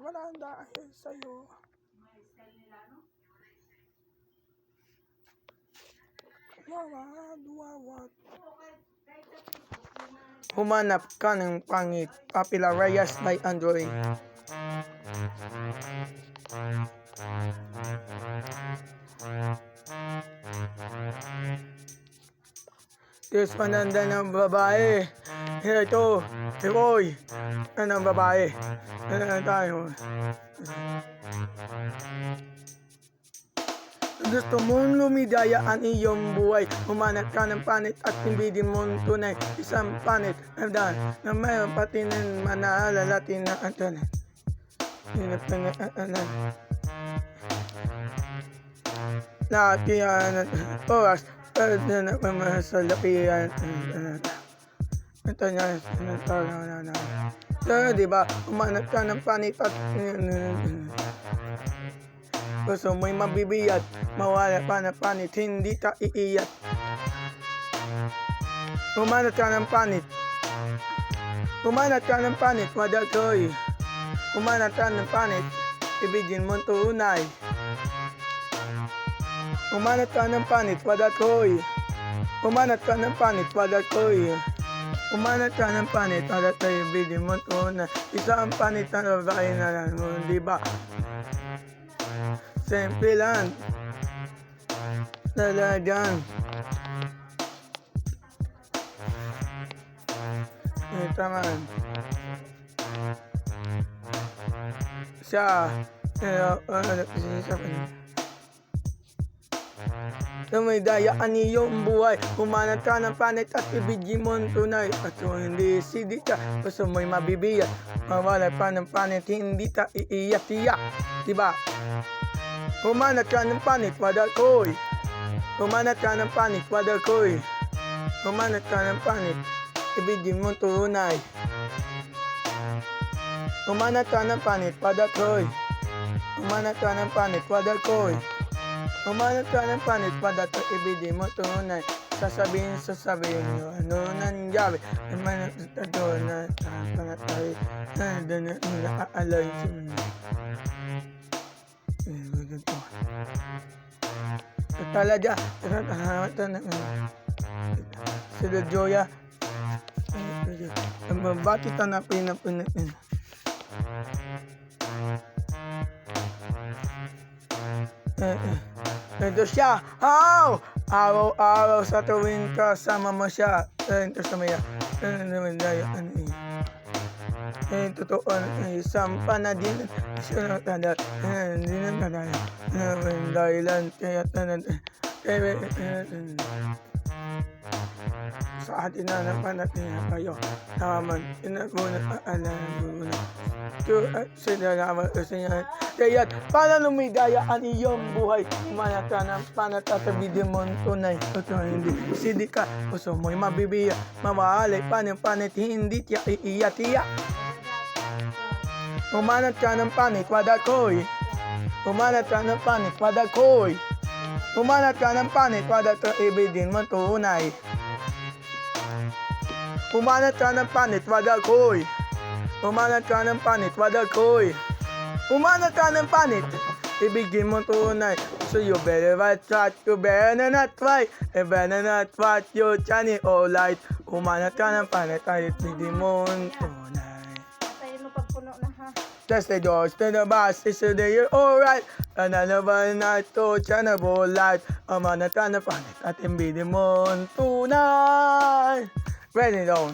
Wala dahil sa'yo. Humanap ka ng pangit. Popularized by Android. Diyos pananda ng babae. Ito, si Roy. Ano ang babae? Ano na tayo? Gusto mong lumidaya ang iyong buhay. Humanap ka ng panit at ibigin mong tunay. Isang panit na mayroon pati ng manaalalatin na antalan. Lahat kaya oras na sa lapihan. Ito niya. Pero diba, humanap ka ng panit at gusto mo'y mabibiyat, mawala pa ng panit, hindi ka iiyat. Humanap ka ng panit. Humanap ka ng panit, madagoy. Humanap ka ng panit, ibigin mong tunay. Humanap ka ng panit, madagoy. Humanap ka ng panit, madagoy. Humanap ka ng panit, madagoy, ibigin mong tunay. Isa ang panit na babae na lang mo, diba? Simple lang. Talagang. Ito man. Siya. Lumidaya ang iyong buhay. Humanap ka ng panit at ibigin mo ang tunay. At kung hindi sidi ka, gusto mo'y mabibiyat. Mawala pa ng panit, hindi ka iiyak-iyak. Diba? Humanap ka ng panit, madakoy. Humanap ka ng panit, madakoy. Humanap ka ng panit, ibigin mo tunay. Humanap ka ng panit, madakoy. Humanap ka ng panit, madakoy. Humanap ka ng panit, madakoy, ibigin mo tunay. Sasabihin nyo, ano nangyari? Humanap ka doon na panatay. Na naaalay sa mga. Talaga, sila Joya, bakit ka na pinapunatin? Ito siya, araw-araw sa tuwing kasama mo siya, ito sa maya, totoo isang panadin siya hindi na dahilan kaya sa atin na napanatin kayo naman inaguna sinalamat kaya para lumidaya ang iyong buhay humanap ka ng panatatabidin mong tunay hindi sidi ka gusto mo'y mabibiya mawalay panit hindi tiya iiya humanap ka ng panit wadakoy humanap ka ng panit wadakoy humanap ka ng panit wadakoy ibigin mong tunay humanap ka ng panit wadakoy humanap ka ng panit wadakoy humanap ka ng panit ibigin mo tunay so you better what you better not try you better not what you chani all light humanap ka ng panit ay ibigin mo tunay tayo mo pagpuno na ha that's the doors to the bus is the you're alright another one not to chana all light humanap ka ng panit at ibigin mo tunay ready down